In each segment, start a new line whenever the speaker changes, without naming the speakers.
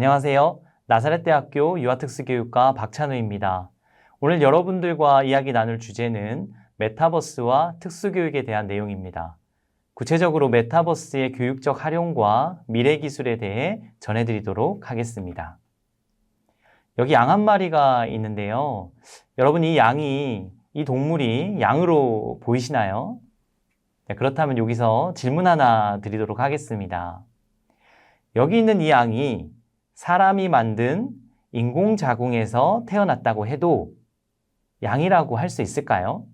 안녕하세요. 나사렛대학교 유아특수교육과 박찬우입니다. 오늘 여러분들과 이야기 나눌 주제는 메타버스와 특수교육에 대한 내용입니다. 구체적으로 메타버스의 교육적 활용과 미래 기술에 대해 전해드리도록 하겠습니다. 여기 양 한 마리가 있는데요. 여러분 이 동물이 양으로 보이시나요? 네, 그렇다면 여기서 질문 하나 드리도록 하겠습니다. 여기 있는 이 양이 사람이 만든 인공자궁에서 태어났다고 해도 양이라고 할 수 있을까요?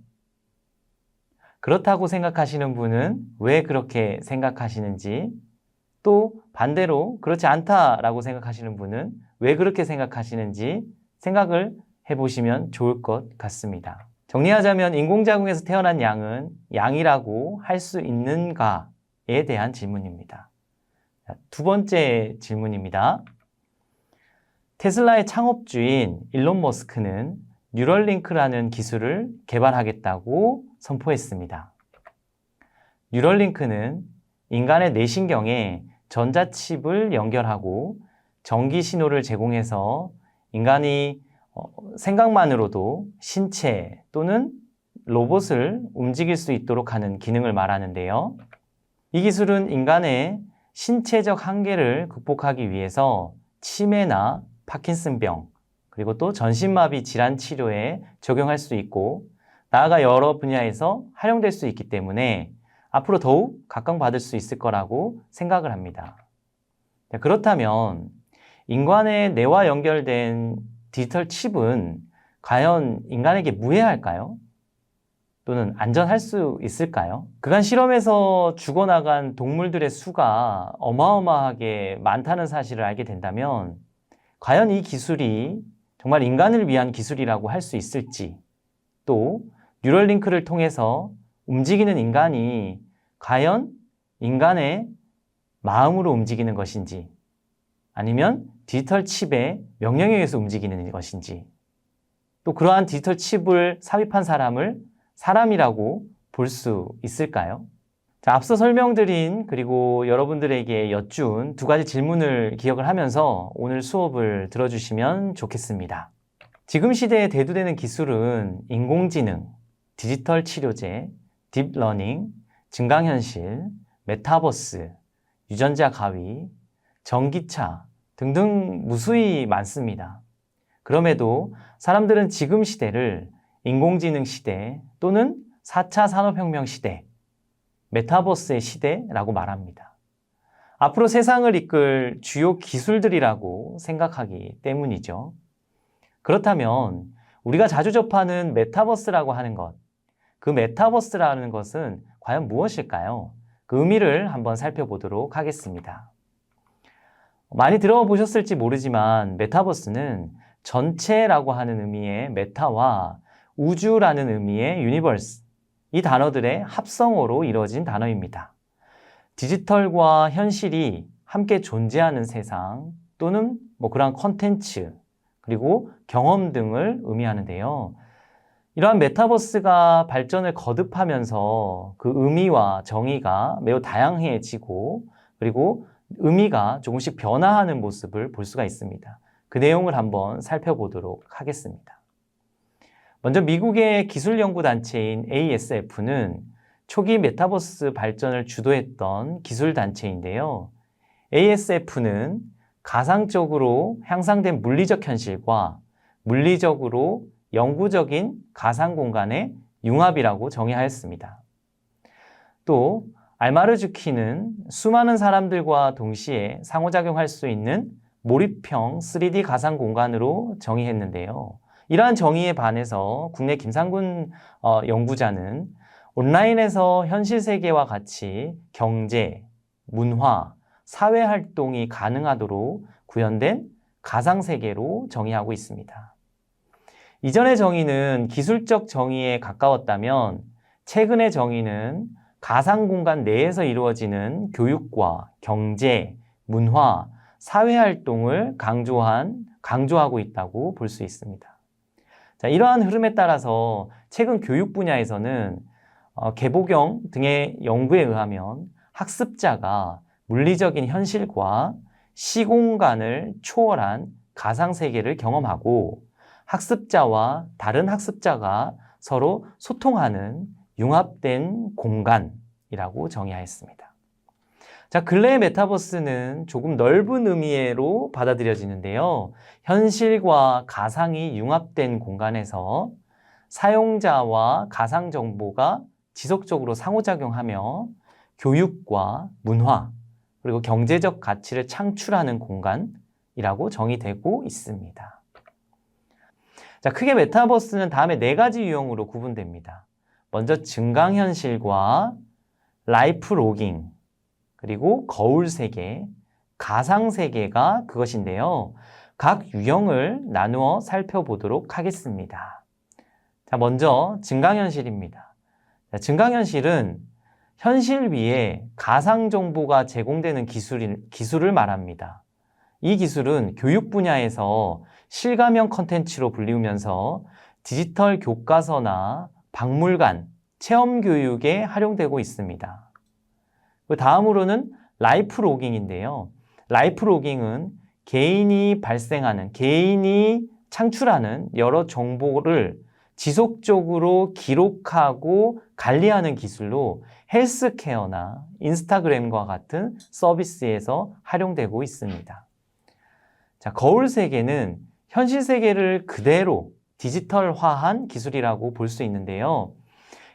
그렇다고 생각하시는 분은 왜 그렇게 생각하시는지, 또 반대로 그렇지 않다라고 생각하시는 분은 왜 그렇게 생각하시는지 생각을 해보시면 좋을 것 같습니다. 정리하자면 인공자궁에서 태어난 양은 양이라고 할 수 있는가에 대한 질문입니다. 두 번째 질문입니다. 테슬라의 창업주인 일론 머스크는 뉴럴링크라는 기술을 개발하겠다고 선포했습니다. 뉴럴링크는 인간의 뇌신경에 전자칩을 연결하고 전기 신호를 제공해서 인간이 생각만으로도 신체 또는 로봇을 움직일 수 있도록 하는 기능을 말하는데요. 이 기술은 인간의 신체적 한계를 극복하기 위해서 치매나 파킨슨병, 그리고 또 전신마비 질환 치료에 적용할 수 있고 나아가 여러 분야에서 활용될 수 있기 때문에 앞으로 더욱 각광받을 수 있을 거라고 생각을 합니다. 그렇다면 인간의 뇌와 연결된 디지털 칩은 과연 인간에게 무해할까요? 또는 안전할 수 있을까요? 그간 실험에서 죽어나간 동물들의 수가 어마어마하게 많다는 사실을 알게 된다면 과연 이 기술이 정말 인간을 위한 기술이라고 할 수 있을지, 또 뉴럴링크를 통해서 움직이는 인간이 과연 인간의 마음으로 움직이는 것인지, 아니면 디지털 칩의 명령에 의해서 움직이는 것인지, 또 그러한 디지털 칩을 삽입한 사람을 사람이라고 볼 수 있을까요? 자, 앞서 설명드린 그리고 여러분들에게 여쭌 두 가지 질문을 기억을 하면서 오늘 수업을 들어주시면 좋겠습니다. 지금 시대에 대두되는 기술은 인공지능, 디지털 치료제, 딥러닝, 증강현실, 메타버스, 유전자 가위, 전기차 등등 무수히 많습니다. 그럼에도 사람들은 지금 시대를 인공지능 시대 또는 4차 산업혁명 시대, 메타버스의 시대라고 말합니다. 앞으로 세상을 이끌 주요 기술들이라고 생각하기 때문이죠. 그렇다면 우리가 자주 접하는 메타버스라고 하는 것, 그 메타버스라는 것은 과연 무엇일까요? 그 의미를 한번 살펴보도록 하겠습니다. 많이 들어보셨을지 모르지만 메타버스는 전체라고 하는 의미의 메타와 우주라는 의미의 유니버스, 이 단어들의 합성어로 이루어진 단어입니다. 디지털과 현실이 함께 존재하는 세상 또는 그러한 컨텐츠 그리고 경험 등을 의미하는데요. 이러한 메타버스가 발전을 거듭하면서 그 의미와 정의가 매우 다양해지고 그리고 의미가 조금씩 변화하는 모습을 볼 수가 있습니다. 그 내용을 한번 살펴보도록 하겠습니다. 먼저 미국의 기술연구단체인 ASF는 초기 메타버스 발전을 주도했던 기술단체인데요. ASF는 가상적으로 향상된 물리적 현실과 물리적으로 영구적인 가상공간의 융합이라고 정의하였습니다. 또 알마르주키는 수많은 사람들과 동시에 상호작용할 수 있는 몰입형 3D 가상공간으로 정의했는데요. 이러한 정의에 반해서 국내 김상군 연구자는 온라인에서 현실 세계와 같이 경제, 문화, 사회활동이 가능하도록 구현된 가상세계로 정의하고 있습니다. 이전의 정의는 기술적 정의에 가까웠다면 최근의 정의는 가상공간 내에서 이루어지는 교육과 경제, 문화, 사회활동을 강조하고 있다고 볼 수 있습니다. 자, 이러한 흐름에 따라서 최근 교육 분야에서는 개보경 등의 연구에 의하면 학습자가 물리적인 현실과 시공간을 초월한 가상세계를 경험하고 학습자와 다른 학습자가 서로 소통하는 융합된 공간이라고 정의하였습니다. 자, 근래의 메타버스는 조금 넓은 의미로 받아들여지는데요. 현실과 가상이 융합된 공간에서 사용자와 가상 정보가 지속적으로 상호작용하며 교육과 문화, 그리고 경제적 가치를 창출하는 공간이라고 정의되고 있습니다. 자, 크게 메타버스는 다음에 4가지 유형으로 구분됩니다. 먼저 증강현실과 라이프 로깅, 그리고 거울세계, 가상세계가 그것인데요. 각 유형을 나누어 살펴보도록 하겠습니다. 자, 먼저 증강현실입니다. 자, 증강현실은 현실 위에 가상 정보가 제공되는 기술을 말합니다. 이 기술은 교육 분야에서 실감형 컨텐츠로 불리우면서 디지털 교과서나 박물관, 체험 교육에 활용되고 있습니다. 그 다음으로는 라이프 로깅인데요. 라이프 로깅은 개인이 창출하는 여러 정보를 지속적으로 기록하고 관리하는 기술로 헬스케어나 인스타그램과 같은 서비스에서 활용되고 있습니다. 자, 거울 세계는 현실 세계를 그대로 디지털화한 기술이라고 볼 수 있는데요.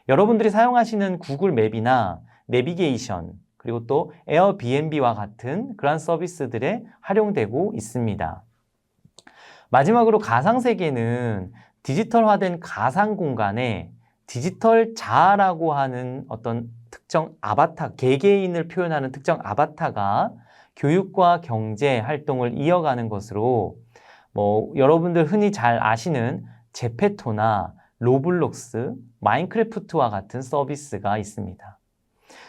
여러분들이 사용하시는 구글 맵이나 내비게이션, 그리고 또 에어비앤비와 같은 그러한 서비스들에 활용되고 있습니다. 마지막으로 가상세계는 디지털화된 가상 공간에 디지털 자아라고 하는 어떤 특정 아바타, 개개인을 표현하는 특정 아바타가 교육과 경제 활동을 이어가는 것으로 여러분들 흔히 잘 아시는 제페토나 로블록스, 마인크래프트와 같은 서비스가 있습니다.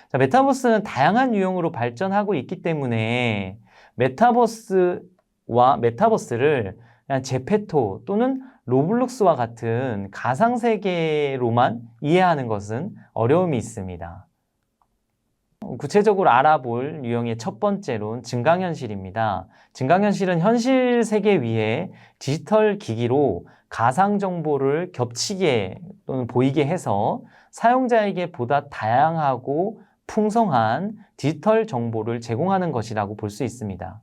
자, 메타버스는 다양한 유형으로 발전하고 있기 때문에 메타버스를 그냥 제페토 또는 로블록스와 같은 가상세계로만 이해하는 것은 어려움이 있습니다. 구체적으로 알아볼 유형의 첫 번째로는 증강현실입니다. 증강현실은 현실 세계 위에 디지털 기기로 가상 정보를 겹치게 또는 보이게 해서 사용자에게 보다 다양하고 풍성한 디지털 정보를 제공하는 것이라고 볼 수 있습니다.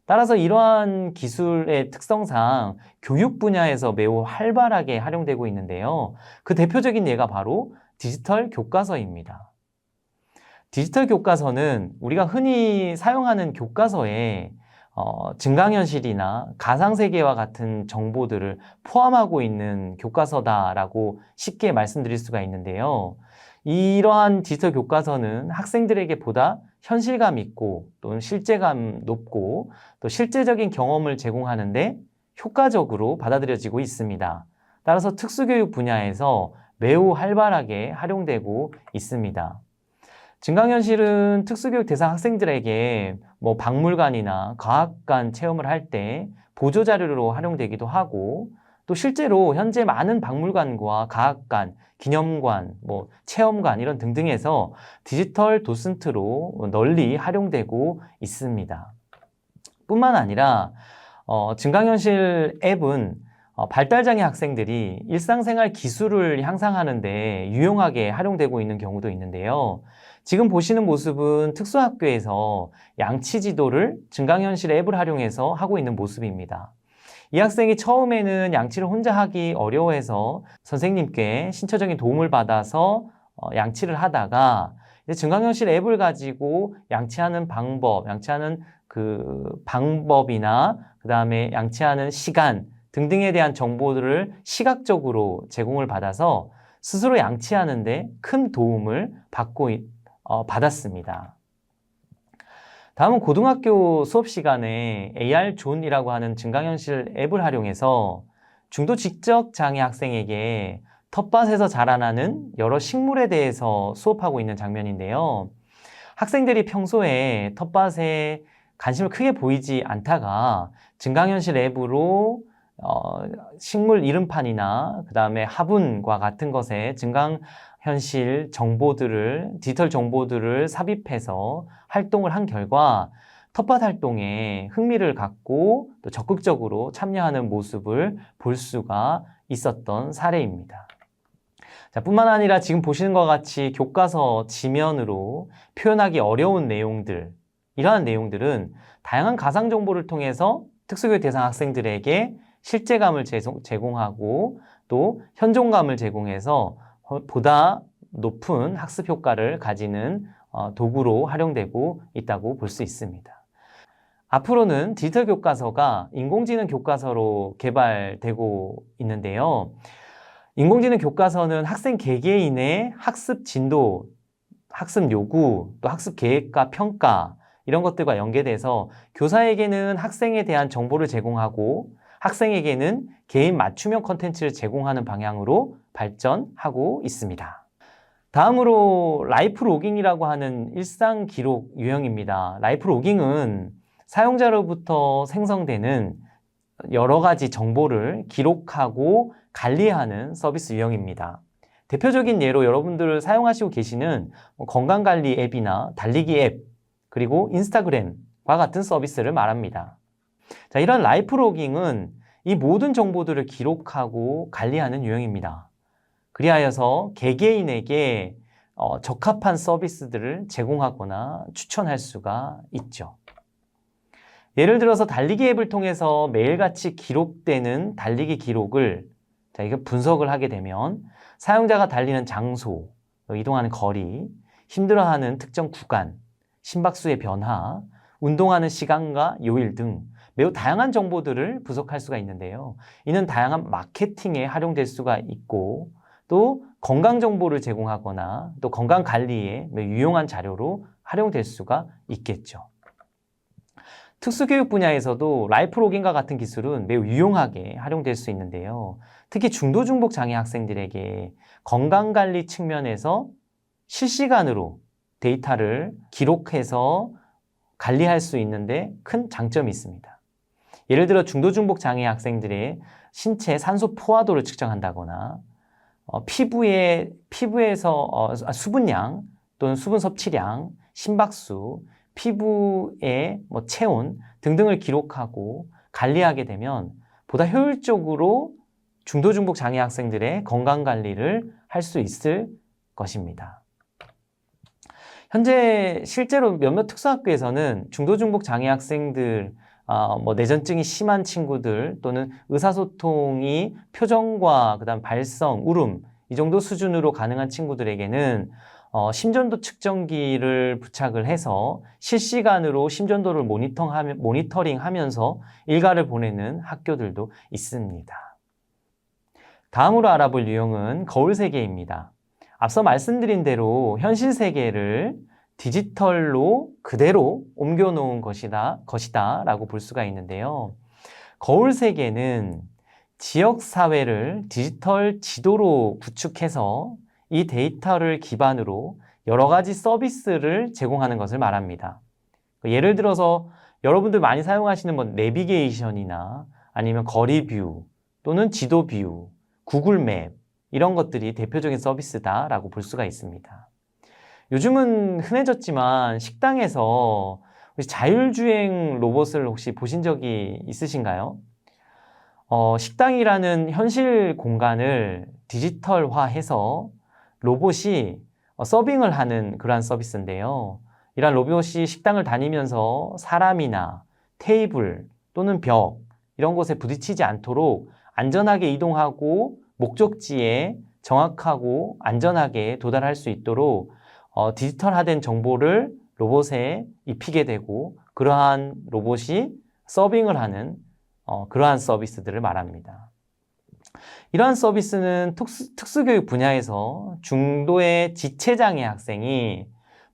따라서 이러한 기술의 특성상 교육 분야에서 매우 활발하게 활용되고 있는데요. 그 대표적인 예가 바로 디지털 교과서입니다. 디지털 교과서는 우리가 흔히 사용하는 교과서에 증강현실이나 가상세계와 같은 정보들을 포함하고 있는 교과서다라고 쉽게 말씀드릴 수가 있는데요. 이러한 디지털 교과서는 학생들에게 보다 현실감 있고 또는 실제감 높고 또 실제적인 경험을 제공하는데 효과적으로 받아들여지고 있습니다. 따라서 특수교육 분야에서 매우 활발하게 활용되고 있습니다. 증강현실은 특수교육 대상 학생들에게 박물관이나 과학관 체험을 할 때 보조자료로 활용되기도 하고 또 실제로 현재 많은 박물관과 과학관, 기념관, 체험관 이런 등등에서 디지털 도슨트로 널리 활용되고 있습니다. 뿐만 아니라 증강현실 앱은 발달장애 학생들이 일상생활 기술을 향상하는 데 유용하게 활용되고 있는 경우도 있는데요. 지금 보시는 모습은 특수학교에서 양치지도를 증강현실 앱을 활용해서 하고 있는 모습입니다. 이 학생이 처음에는 양치를 혼자 하기 어려워해서 선생님께 신체적인 도움을 받아서 양치를 하다가 이제 증강현실 앱을 가지고 양치하는 방법이나 그 다음에 양치하는 시간 등등에 대한 정보들을 시각적으로 제공을 받아서 스스로 양치하는데 큰 도움을 받았습니다. 다음은 고등학교 수업 시간에 AR존이라고 하는 증강현실 앱을 활용해서 중도 지적 장애 학생에게 텃밭에서 자라나는 여러 식물에 대해서 수업하고 있는 장면인데요. 학생들이 평소에 텃밭에 관심을 크게 보이지 않다가 증강현실 앱으로 식물 이름판이나 그 다음에 화분과 같은 것에 증강현실 정보들을, 디지털 정보들을 삽입해서 활동을 한 결과 텃밭 활동에 흥미를 갖고 또 적극적으로 참여하는 모습을 볼 수가 있었던 사례입니다. 자, 뿐만 아니라 지금 보시는 것 같이 교과서 지면으로 표현하기 어려운 내용들, 이러한 내용들은 다양한 가상 정보를 통해서 특수교육 대상 학생들에게 실제감을 제공하고 또 현존감을 제공해서 보다 높은 학습 효과를 가지는 도구로 활용되고 있다고 볼 수 있습니다. 앞으로는 디지털 교과서가 인공지능 교과서로 개발되고 있는데요. 인공지능 교과서는 학생 개개인의 학습 진도, 학습 요구, 또 학습 계획과 평가 이런 것들과 연계돼서 교사에게는 학생에 대한 정보를 제공하고 학생에게는 개인 맞춤형 콘텐츠를 제공하는 방향으로 발전하고 있습니다. 다음으로 라이프 로깅이라고 하는 일상 기록 유형입니다. 라이프 로깅은 사용자로부터 생성되는 여러 가지 정보를 기록하고 관리하는 서비스 유형입니다. 대표적인 예로 여러분들 사용하시고 계시는 건강관리 앱이나 달리기 앱, 그리고 인스타그램과 같은 서비스를 말합니다. 자, 이런 라이프 로깅은 이 모든 정보들을 기록하고 관리하는 유형입니다. 그리하여서 개개인에게 적합한 서비스들을 제공하거나 추천할 수가 있죠. 예를 들어서 달리기 앱을 통해서 매일같이 기록되는 달리기 기록을 이거 분석을 하게 되면 사용자가 달리는 장소, 이동하는 거리, 힘들어하는 특정 구간, 심박수의 변화, 운동하는 시간과 요일 등 매우 다양한 정보들을 분석할 수가 있는데요. 이는 다양한 마케팅에 활용될 수가 있고 또 건강 정보를 제공하거나 또 건강 관리에 매우 유용한 자료로 활용될 수가 있겠죠. 특수교육 분야에서도 라이프 로깅과 같은 기술은 매우 유용하게 활용될 수 있는데요. 특히 중도 중복 장애 학생들에게 건강관리 측면에서 실시간으로 데이터를 기록해서 관리할 수 있는데 큰 장점이 있습니다. 예를 들어 중도 중복 장애 학생들의 신체 산소 포화도를 측정한다거나 피부에서 수분량 또는 수분 섭취량, 심박수, 피부의 체온 등등을 기록하고 관리하게 되면 보다 효율적으로 중도 중복 장애 학생들의 건강 관리를 할 수 있을 것입니다. 현재 실제로 몇몇 특수학교에서는 중도 중복 장애 학생들, 내전증이 심한 친구들 또는 의사소통이 표정과 그다음 발성, 울음 이 정도 수준으로 가능한 친구들에게는 심전도 측정기를 부착을 해서 실시간으로 심전도를 모니터링하면서 일과를 보내는 학교들도 있습니다. 다음으로 알아볼 유형은 거울 세계입니다. 앞서 말씀드린 대로 현실 세계를 디지털로 그대로 옮겨놓은 것이다라고 볼 수가 있는데요. 거울 세계는 지역사회를 디지털 지도로 구축해서 이 데이터를 기반으로 여러 가지 서비스를 제공하는 것을 말합니다. 예를 들어서 여러분들 많이 사용하시는 내비게이션이나 아니면 거리 뷰 또는 지도 뷰, 구글 맵 이런 것들이 대표적인 서비스다라고 볼 수가 있습니다. 요즘은 흔해졌지만 식당에서 자율주행 로봇을 혹시 보신 적이 있으신가요? 식당이라는 현실 공간을 디지털화해서 로봇이 서빙을 하는 그러한 서비스인데요. 이러한 로봇이 식당을 다니면서 사람이나 테이블 또는 벽 이런 곳에 부딪히지 않도록 안전하게 이동하고 목적지에 정확하고 안전하게 도달할 수 있도록 디지털화된 정보를 로봇에 입히게 되고 그러한 로봇이 서빙을 하는 그러한 서비스들을 말합니다. 이러한 서비스는 특수교육 분야에서 중도의 지체장애 학생이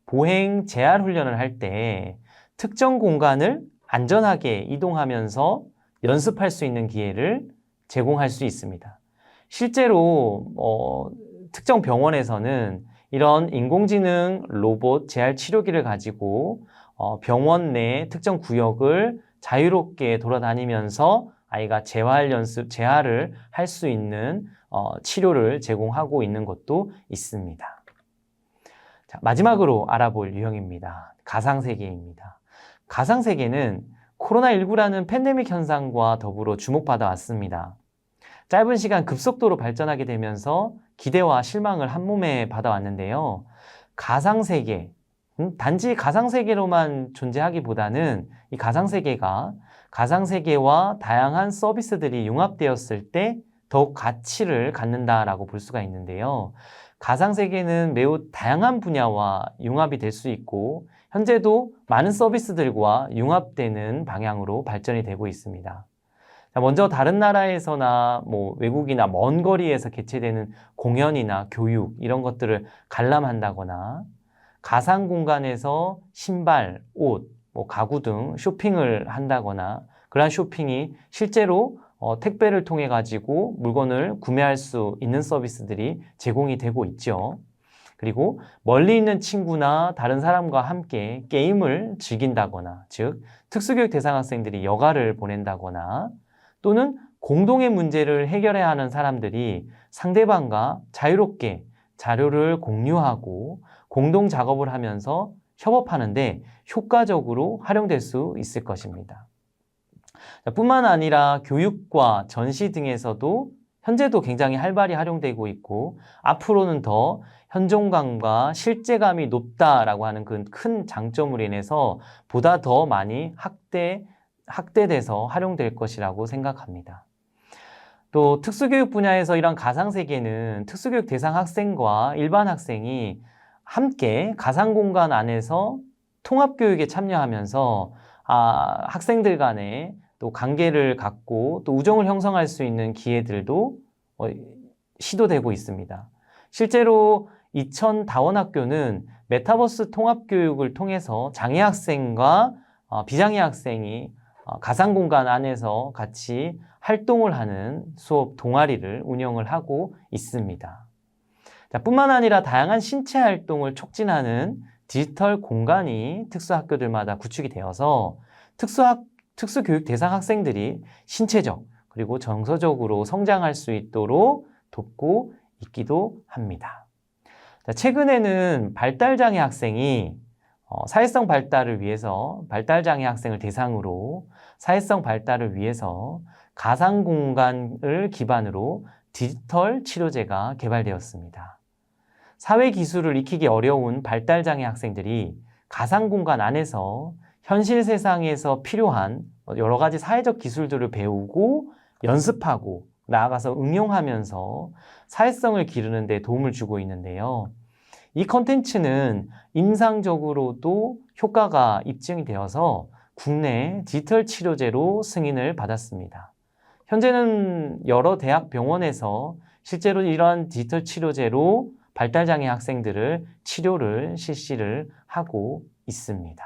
보행 재활 훈련을 할 때 특정 공간을 안전하게 이동하면서 연습할 수 있는 기회를 제공할 수 있습니다. 실제로 특정 병원에서는 이런 인공지능 로봇 재활 치료기를 가지고 병원 내 특정 구역을 자유롭게 돌아다니면서 아이가 재활을 할 수 있는 치료를 제공하고 있는 것도 있습니다. 자, 마지막으로 알아볼 유형입니다. 가상세계입니다. 가상세계는 코로나19라는 팬데믹 현상과 더불어 주목받아 왔습니다. 짧은 시간 급속도로 발전하게 되면서 기대와 실망을 한몸에 받아왔는데요. 가상세계, 단지 가상세계로만 존재하기보다는 이 가상세계가 가상세계와 다양한 서비스들이 융합되었을 때 더욱 가치를 갖는다라고 볼 수가 있는데요. 가상세계는 매우 다양한 분야와 융합이 될 수 있고 현재도 많은 서비스들과 융합되는 방향으로 발전이 되고 있습니다. 먼저 다른 나라에서나 외국이나 먼 거리에서 개최되는 공연이나 교육 이런 것들을 관람한다거나 가상 공간에서 신발, 옷, 가구 등 쇼핑을 한다거나 그러한 쇼핑이 실제로 택배를 통해 가지고 물건을 구매할 수 있는 서비스들이 제공이 되고 있죠. 그리고 멀리 있는 친구나 다른 사람과 함께 게임을 즐긴다거나, 즉 특수교육 대상 학생들이 여가를 보낸다거나 또는 공동의 문제를 해결해야 하는 사람들이 상대방과 자유롭게 자료를 공유하고 공동 작업을 하면서 협업하는데 효과적으로 활용될 수 있을 것입니다. 뿐만 아니라 교육과 전시 등에서도 현재도 굉장히 활발히 활용되고 있고 앞으로는 더 현존감과 실제감이 높다라고 하는 그 큰 장점으로 인해서 보다 더 많이 확대돼서 활용될 것이라고 생각합니다. 또 특수교육 분야에서 이런 가상세계는 특수교육 대상 학생과 일반 학생이 함께 가상공간 안에서 통합교육에 참여하면서 학생들 간에 또 관계를 갖고 또 우정을 형성할 수 있는 기회들도 시도되고 있습니다. 실제로 이천다원학교는 메타버스 통합교육을 통해서 장애 학생과 비장애 학생이 가상공간 안에서 같이 활동을 하는 수업 동아리를 운영을 하고 있습니다. 뿐만 아니라 다양한 신체 활동을 촉진하는 디지털 공간이 특수학교들마다 구축이 되어서 특수교육 대상 학생들이 신체적 그리고 정서적으로 성장할 수 있도록 돕고 있기도 합니다. 최근에는 발달장애 학생이 사회성 발달을 위해서 발달장애 학생을 대상으로 사회성 발달을 위해서 가상공간을 기반으로 디지털 치료제가 개발되었습니다. 사회기술을 익히기 어려운 발달장애 학생들이 가상공간 안에서 현실 세상에서 필요한 여러 가지 사회적 기술들을 배우고 연습하고 나아가서 응용하면서 사회성을 기르는 데 도움을 주고 있는데요. 이 컨텐츠는 임상적으로도 효과가 입증이 되어서 국내 디지털 치료제로 승인을 받았습니다. 현재는 여러 대학 병원에서 실제로 이러한 디지털 치료제로 발달장애 학생들을 치료를 실시를 하고 있습니다.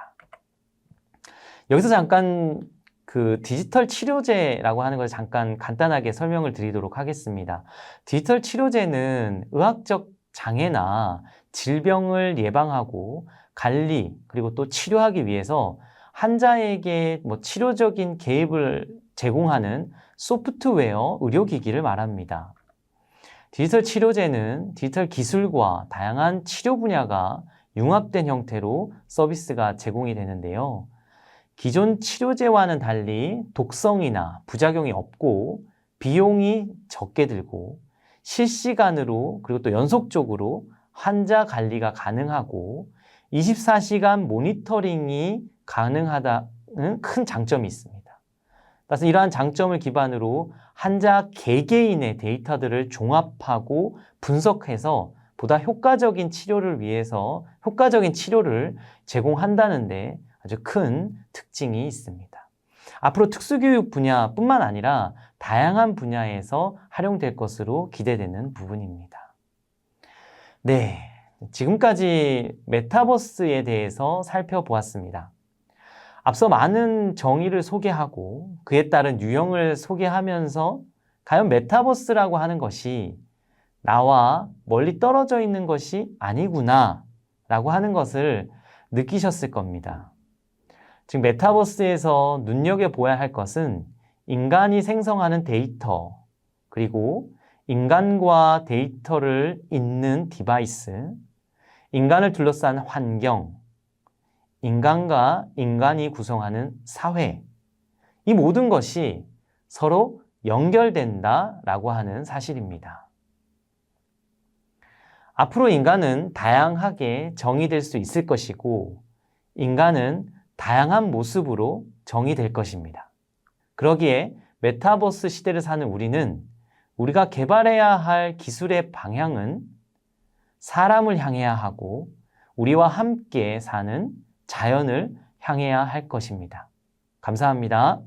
여기서 잠깐 그 디지털 치료제라고 하는 것을 잠깐 간단하게 설명을 드리도록 하겠습니다. 디지털 치료제는 의학적 장애나 질병을 예방하고 관리 그리고 또 치료하기 위해서 환자에게 치료적인 개입을 제공하는 소프트웨어 의료기기를 말합니다. 디지털 치료제는 디지털 기술과 다양한 치료 분야가 융합된 형태로 서비스가 제공이 되는데요. 기존 치료제와는 달리 독성이나 부작용이 없고 비용이 적게 들고 실시간으로 그리고 또 연속적으로 환자 관리가 가능하고 24시간 모니터링이 가능하다는 큰 장점이 있습니다. 따라서 이러한 장점을 기반으로 환자 개개인의 데이터들을 종합하고 분석해서 보다 효과적인 치료를 위해서 효과적인 치료를 제공한다는데 아주 큰 특징이 있습니다. 앞으로 특수교육 분야뿐만 아니라 다양한 분야에서 활용될 것으로 기대되는 부분입니다. 네, 지금까지 메타버스에 대해서 살펴보았습니다. 앞서 많은 정의를 소개하고 그에 따른 유형을 소개하면서 과연 메타버스라고 하는 것이 나와 멀리 떨어져 있는 것이 아니구나 라고 하는 것을 느끼셨을 겁니다. 즉 메타버스에서 눈여겨보아야 할 것은 인간이 생성하는 데이터 그리고 인간과 데이터를 잇는 디바이스, 인간을 둘러싼 환경, 인간과 인간이 구성하는 사회, 이 모든 것이 서로 연결된다라고 하는 사실입니다. 앞으로 인간은 다양하게 정의될 수 있을 것이고, 인간은 다양한 모습으로 정의될 것입니다. 그러기에 메타버스 시대를 사는 우리는 우리가 개발해야 할 기술의 방향은 사람을 향해야 하고 우리와 함께 사는 자연을 향해야 할 것입니다. 감사합니다.